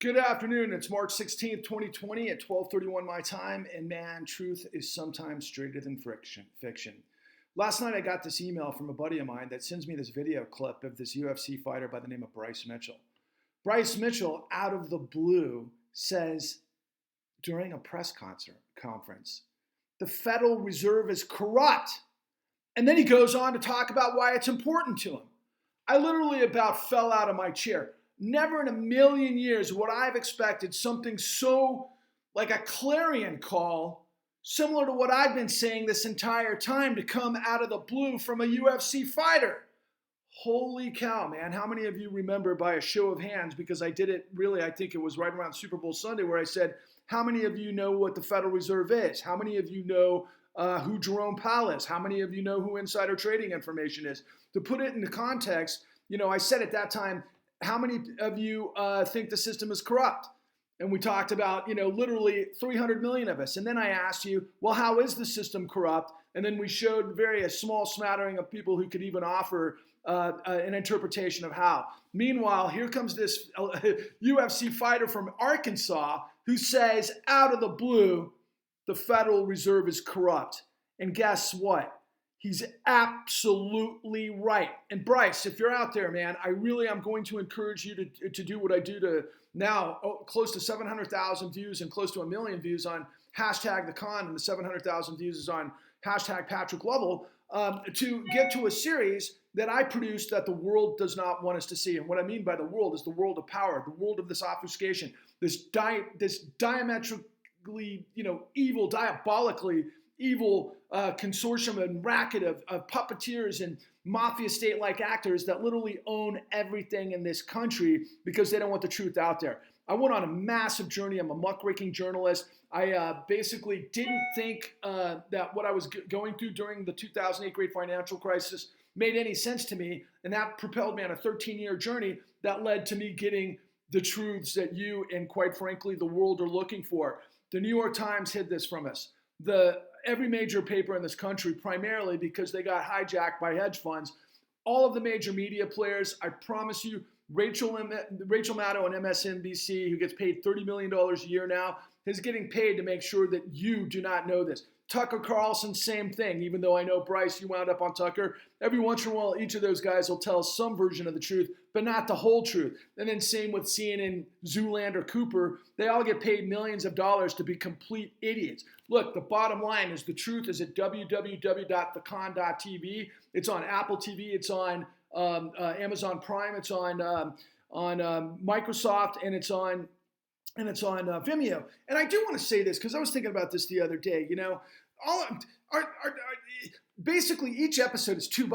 Good afternoon. It's March 16th, 2020 at 12:31 my time. And man, truth is sometimes straighter than fiction. Last night I got this email from a buddy of mine that sends me this video clip of this UFC fighter by the name of Bryce Mitchell. Bryce Mitchell, out of the blue, says during a press conference, the Federal Reserve is corrupt. And then he goes on to talk about why it's important to him. I literally about fell out of my chair. Never in a million years would I have expected something so like a clarion call, similar to what I've been saying this entire time, to come out of the blue from a UFC fighter. Holy cow, man. How many of you remember, by a show of hands, because I did it really, I think it was right around Super Bowl Sunday, where I said, how many of you know what the Federal Reserve is? How many of you know who Jerome Powell is? How many of you know who insider trading information is? To put it into context, I said at that time, how many of you think the system is corrupt? And we talked about, literally 300 million of us. And then I asked you, well, how is the system corrupt? And then we showed a small smattering of people who could even offer an interpretation of how. Meanwhile, here comes this UFC fighter from Arkansas who says, out of the blue, the Federal Reserve is corrupt. And guess what? He's absolutely right. And Bryce, if you're out there, man, I'm going to encourage you to do what I do to now close to 700,000 views and close to 1 million views on hashtag the con, and the 700,000 views is on hashtag Patrick Lovell, to get to a series that I produced that the world does not want us to see. And what I mean by the world is the world of power, the world of this obfuscation, this diametrically, evil, diabolically evil consortium and racket of puppeteers and mafia state-like actors that literally own everything in this country because they don't want the truth out there. I went on a massive journey. I'm a muckraking journalist. I basically didn't think that what I was going through during the 2008 Great Financial Crisis made any sense to me, and that propelled me on a 13-year journey that led to me getting the truths that you and, quite frankly, the world are looking for. The New York Times hid this from us. Every major paper in this country, primarily because they got hijacked by hedge funds, all of the major media players, I promise you, Rachel Maddow on MSNBC, who gets paid $30 million a year now, is getting paid to make sure that you do not know this. Tucker Carlson, same thing, even though I know, Bryce, you wound up on Tucker. Every once in a while, each of those guys will tell some version of the truth, but not the whole truth. And then same with CNN, Zoolander, Cooper. They all get paid millions of dollars to be complete idiots. Look, the bottom line is the truth is at www.thecon.tv. It's on Apple TV. It's on Amazon Prime. It's on Microsoft, and it's on Vimeo. And I do want to say this because I was thinking about this the other day. Basically each episode is $2.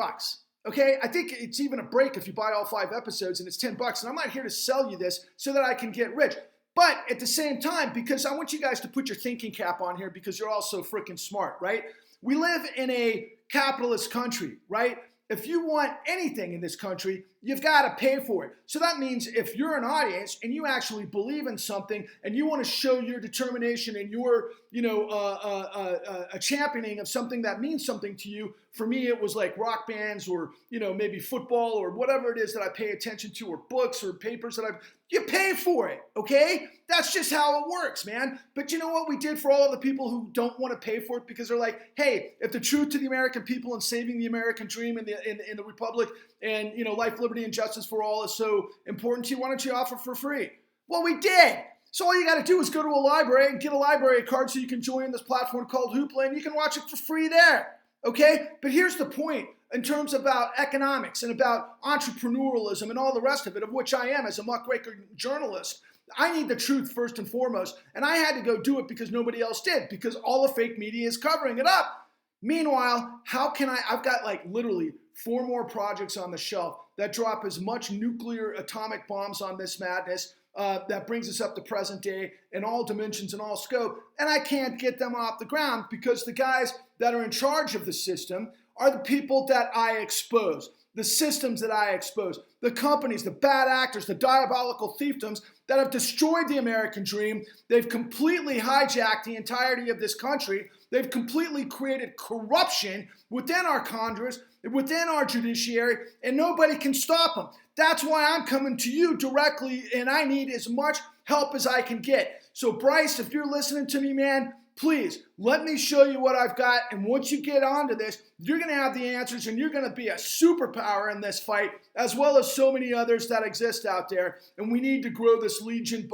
Okay, I think it's even a break if you buy all 5 episodes, and it's $10. And I'm not here to sell you this so that I can get rich. But at the same time, because I want you guys to put your thinking cap on here because you're all so freaking smart, right? We live in a capitalist country, right? If you want anything in this country, you've got to pay for it. So that means if you're an audience and you actually believe in something and you want to show your determination and your, a championing of something that means something to you. For me, it was like rock bands or, maybe football or whatever it is that I pay attention to, or books or papers that you pay for it, okay? That's just how it works, man. But you know what we did for all of the people who don't want to pay for it because they're like, hey, if the truth to the American people and saving the American dream in the republic and, life, liberty, and justice for all is so important to you, why don't you offer for free? Well, we did. So all you got to do is go to a library and get a library card so you can join this platform called Hoopla, and you can watch it for free there, okay? But here's the point in terms about economics and about entrepreneurialism and all the rest of it, of which I am as a muckraker journalist. I need the truth first and foremost, and I had to go do it because nobody else did, because all the fake media is covering it up. Meanwhile, I've got literally 4 more projects on the shelf that drop as much nuclear atomic bombs on this madness that brings us up to present day in all dimensions and all scope, and I can't get them off the ground because the guys that are in charge of the system are the people that I expose, the systems that I expose, the companies, the bad actors, the diabolical fiefdoms that have destroyed the American dream. They've completely hijacked the entirety of this country. They've completely created corruption within our Congress, within our judiciary, and nobody can stop them. That's why I'm coming to you directly, and I need as much help as I can get. So Bryce, if you're listening to me, man, please let me show you what I've got. And once you get onto this, you're going to have the answers and you're going to be a superpower in this fight, as well as so many others that exist out there. And we need to grow this legion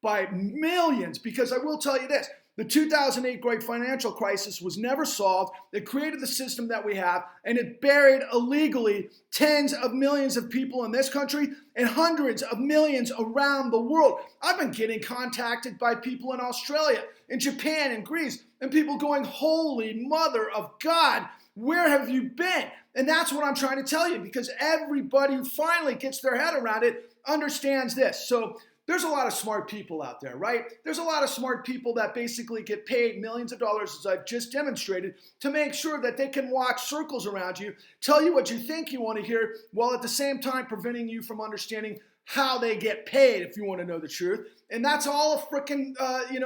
by millions, because I will tell you this. The 2008 great financial crisis was never solved. It created the system that we have, and it buried illegally tens of millions of people in this country and hundreds of millions around the world. I've been getting contacted by people in Australia, in Japan, and Greece, and people going, holy mother of God, where have you been? And that's what I'm trying to tell you, because everybody who finally gets their head around it understands this. So there's a lot of smart people out there, right? There's a lot of smart people that basically get paid millions of dollars, as I've just demonstrated, to make sure that they can walk circles around you, tell you what you think you want to hear, while at the same time preventing you from understanding how they get paid, if you want to know the truth. And that's all a freaking,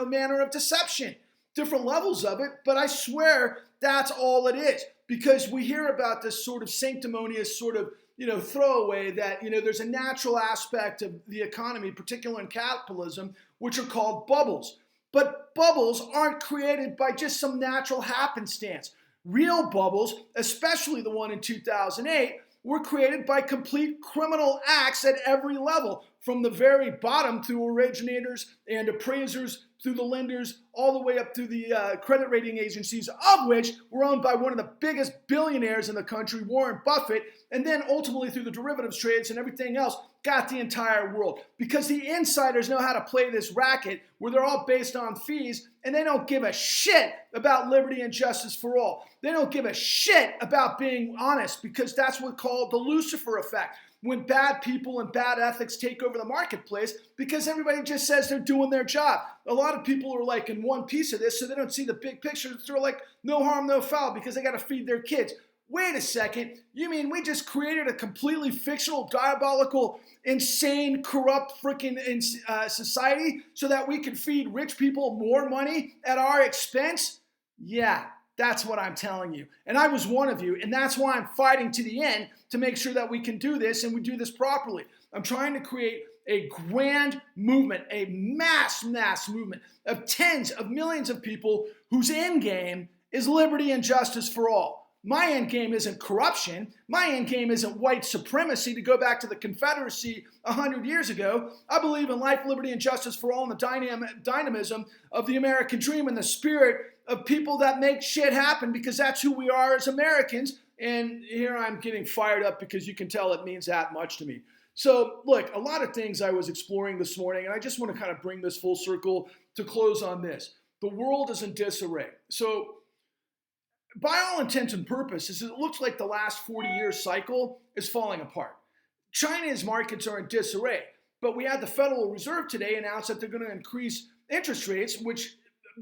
manner of deception. Different levels of it, but I swear that's all it is. Because we hear about this sort of sanctimonious sort of throwaway that, there's a natural aspect of the economy, particularly in capitalism, which are called bubbles. But bubbles aren't created by just some natural happenstance. Real bubbles, especially the one in 2008, were created by complete criminal acts at every level, from the very bottom through originators and appraisers, through the lenders, all the way up through the credit rating agencies, of which were owned by one of the biggest billionaires in the country, Warren Buffett, and then ultimately through the derivatives trades and everything else, got the entire world. Because the insiders know how to play this racket where they're all based on fees, and they don't give a shit about liberty and justice for all. They don't give a shit about being honest, because that's what's called the Lucifer effect. When bad people and bad ethics take over the marketplace, because everybody just says they're doing their job. A lot of people are like in one piece of this, so they don't see the big picture. They're like, no harm, no foul, because they got to feed their kids. Wait a second, you mean we just created a completely fictional, diabolical, insane, corrupt freaking society so that we can feed rich people more money at our expense? Yeah, that's what I'm telling you. And I was one of you, and that's why I'm fighting to the end to make sure that we can do this and we do this properly. I'm trying to create a grand movement, a mass movement of tens of millions of people whose end game is liberty and justice for all. My end game isn't corruption. My end game isn't white supremacy, to go back to the Confederacy 100 years ago. I believe in life, liberty, and justice for all, and the dynamism of the American dream and the spirit of people that make shit happen, because that's who we are as Americans. And here I'm getting fired up because you can tell it means that much to me. So look, a lot of things I was exploring this morning, and I just want to kind of bring this full circle to close on this. The world is in disarray. So by all intents and purposes, it looks like the last 40-year cycle is falling apart. China's markets are in disarray, but we had the Federal Reserve today announce that they're going to increase interest rates, which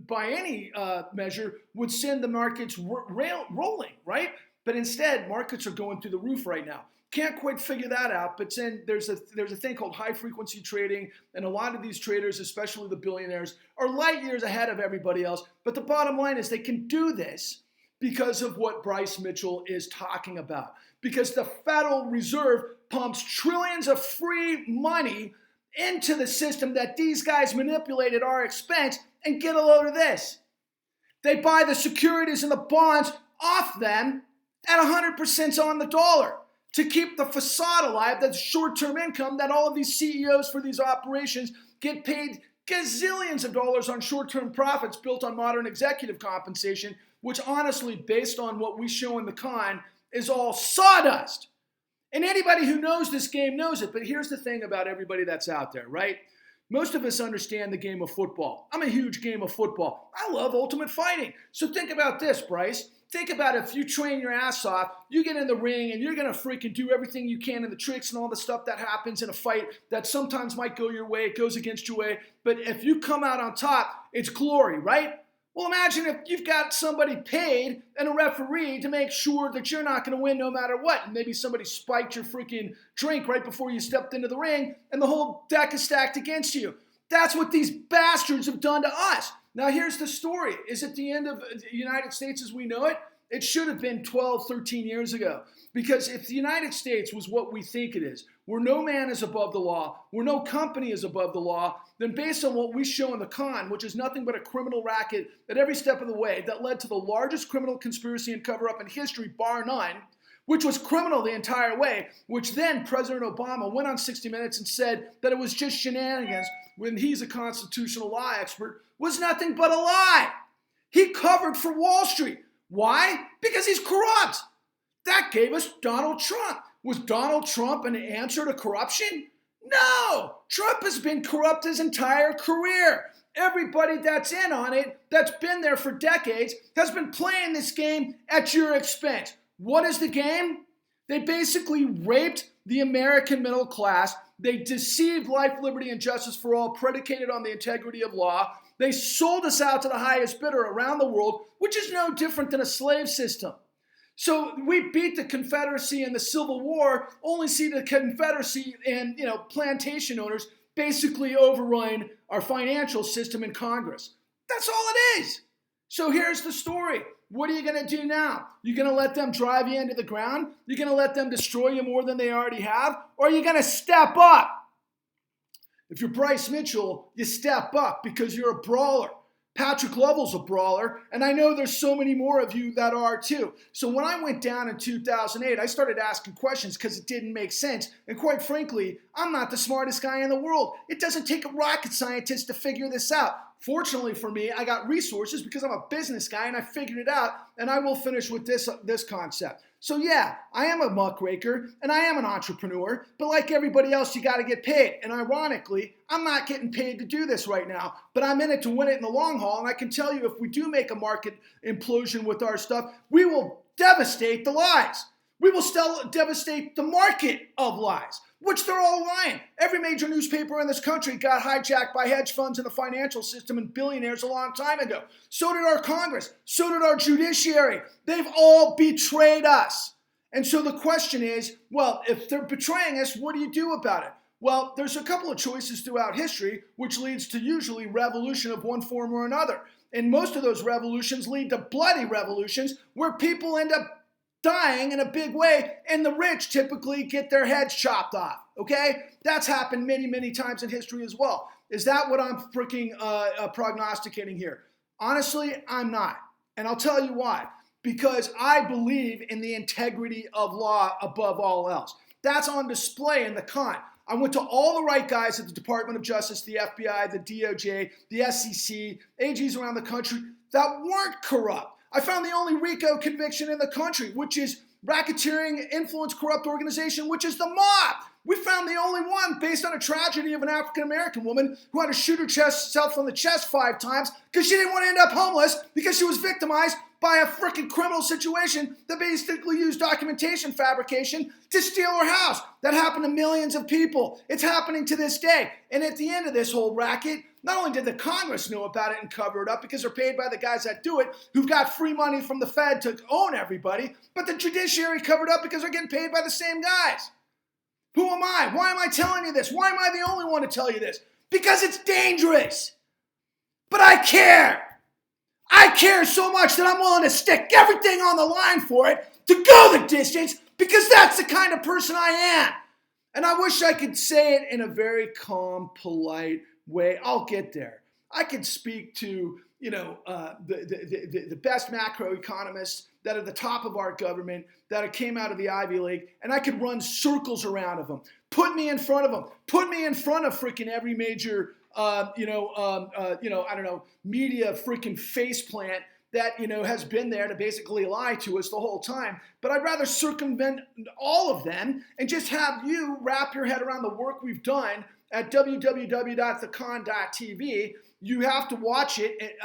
by any measure would send the markets rolling, right? But instead, markets are going through the roof right now. Can't quite figure that out, but then there's a thing called high-frequency trading, and a lot of these traders, especially the billionaires, are light years ahead of everybody else. But the bottom line is they can do this because of what Bryce Mitchell is talking about. Because the Federal Reserve pumps trillions of free money into the system that these guys manipulate at our expense, and get a load of this. They buy the securities and the bonds off them at 100% on the dollar to keep the facade alive, that short-term income that all of these CEOs for these operations get paid gazillions of dollars on short-term profits built on modern executive compensation, which honestly, based on what we show in the con, is all sawdust. And anybody who knows this game knows it. But here's the thing about everybody that's out there, right? Most of us understand the game of football. I'm a huge game of football. I love ultimate fighting. So think about this, Bryce. Think about if you train your ass off, you get in the ring and you're going to freaking do everything you can in the tricks and all the stuff that happens in a fight that sometimes might go your way, it goes against your way. But if you come out on top, it's glory, right? Well, imagine if you've got somebody paid and a referee to make sure that you're not going to win no matter what. And maybe somebody spiked your freaking drink right before you stepped into the ring and the whole deck is stacked against you. That's what these bastards have done to us. Now, here's the story. Is it the end of the United States as we know it? It should have been 12, 13 years ago. Because if the United States was what we think it is, where no man is above the law, where no company is above the law, then based on what we show in the con, which is nothing but a criminal racket at every step of the way that led to the largest criminal conspiracy and cover-up in history, bar none, which was criminal the entire way, which then President Obama went on 60 Minutes and said that it was just shenanigans when he's a constitutional law expert, was nothing but a lie. He covered for Wall Street. Why? Because he's corrupt. That gave us Donald Trump. Was Donald Trump an answer to corruption? No. Trump has been corrupt his entire career. Everybody that's in on it, that's been there for decades, has been playing this game at your expense. What is the game? They basically raped the American middle class. They deceived life, liberty, and justice for all predicated on the integrity of law. They sold us out to the highest bidder around the world, which is no different than a slave system. So we beat the Confederacy in the Civil War, only see the Confederacy and plantation owners basically overrun our financial system in Congress. That's all it is. So here's the story. What are you going to do now? You're going to let them drive you into the ground? You're going to let them destroy you more than they already have? Or are you going to step up? If you're Bryce Mitchell, you step up because you're a brawler. Patrick Lovell's a brawler, and I know there's so many more of you that are too. So when I went down in 2008, I started asking questions because it didn't make sense. And quite frankly, I'm not the smartest guy in the world. It doesn't take a rocket scientist to figure this out. Fortunately for me, I got resources because I'm a business guy and I figured it out, and I will finish with this concept. So yeah, I am a muckraker and I am an entrepreneur, but like everybody else, you got to get paid. And ironically, I'm not getting paid to do this right now, but I'm in it to win it in the long haul. And I can tell you, if we do make a market implosion with our stuff, we will devastate the lies. We will still devastate the market of lies, which they're all lying. Every major newspaper in this country got hijacked by hedge funds in the financial system and billionaires a long time ago. So did our Congress. So did our judiciary. They've all betrayed us. And so the question is, well, if they're betraying us, what do you do about it? Well, there's a couple of choices throughout history, which leads to usually revolution of one form or another. And most of those revolutions lead to bloody revolutions where people end up dying in a big way, and the rich typically get their heads chopped off, okay? That's happened many, many times in history as well. Is that what I'm freaking prognosticating here? Honestly, I'm not. And I'll tell you why. Because I believe in the integrity of law above all else. That's on display in the con. I went to all the right guys at the Department of Justice, the FBI, the DOJ, the SEC, AGs around the country that weren't corrupt. I found the only RICO conviction in the country, which is racketeering, influence, corrupt organization, which is the mob. We found the only one based on a tragedy of an African-American woman who had to shoot herself in the chest 5 times because she didn't want to end up homeless because she was victimized by a freaking criminal situation that basically used documentation fabrication to steal her house. That happened to millions of people. It's happening to this day. And at the end of this whole racket, not only did the Congress know about it and cover it up because they're paid by the guys that do it, who've got free money from the Fed to own everybody, but the judiciary covered up because they're getting paid by the same guys. Who am I? Why am I telling you this? Why am I the only one to tell you this? Because it's dangerous. But I care. I care so much that I'm willing to stick everything on the line for it to go the distance because that's the kind of person I am. And I wish I could say it in a very calm, polite way. I'll get there. I could speak to, the best macroeconomists that are the top of our government that came out of the Ivy League, and I could run circles around of them. Put me in front of them. Put me in front of freaking every major media freaking faceplant that, has been there to basically lie to us the whole time. But I'd rather circumvent all of them and just have you wrap your head around the work we've done at www.thecon.tv. You have to watch it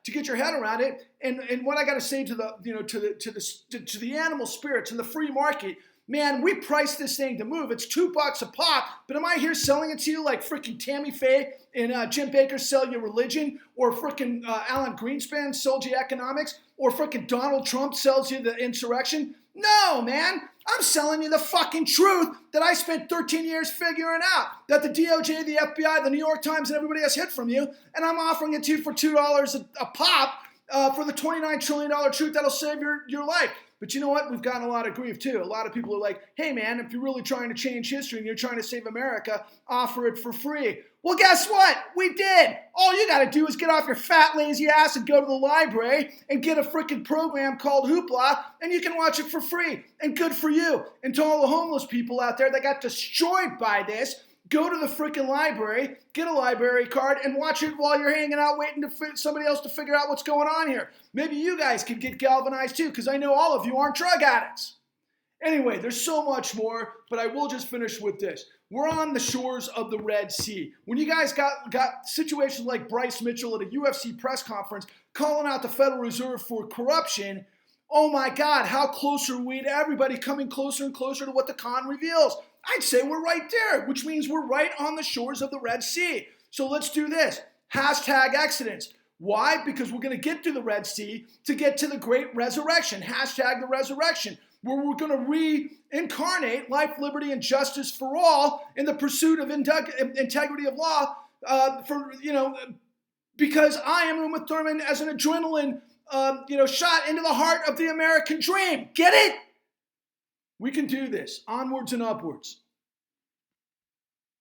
to get your head around it. And what I got to say to the animal spirits and the free market, man, we priced this thing to move. It's $2 a pop, but am I here selling it to you like freaking Tammy Faye and Jim Baker sell you religion, or freaking Alan Greenspan sold you economics, or freaking Donald Trump sells you the insurrection? No, man. I'm selling you the fucking truth that I spent 13 years figuring out, that the DOJ, the FBI, the New York Times, and everybody else hid from you, and I'm offering it to you for $2 a pop for the $29 trillion truth that'll save your life. But you know what? We've gotten a lot of grief too. A lot of people are like, hey man, if you're really trying to change history and you're trying to save America, offer it for free. Well, guess what? We did. All you got to do is get off your fat, lazy ass and go to the library and get a freaking program called Hoopla, and you can watch it for free. And good for you. And to all the homeless people out there that got destroyed by this, go to the freaking library, get a library card, and watch it while you're hanging out waiting for somebody else to figure out what's going on here. Maybe you guys could get galvanized too, because I know all of you aren't drug addicts. Anyway, there's so much more, but I will just finish with this. We're on the shores of the Red Sea. When you guys got situations like Bryce Mitchell at a UFC press conference calling out the Federal Reserve for corruption, oh my God, how close are we to everybody coming closer and closer to what the con reveals? I'd say we're right there, which means we're right on the shores of the Red Sea. So let's do this. Hashtag Exodus. Why? Because we're going to get to the Red Sea to get to the great resurrection. Hashtag the resurrection, where we're going to reincarnate life, liberty, and justice for all in the pursuit of integrity of law. Because I am Uma Thurman as an adrenaline, shot into the heart of the American dream. Get it? We can do this. Onwards and upwards.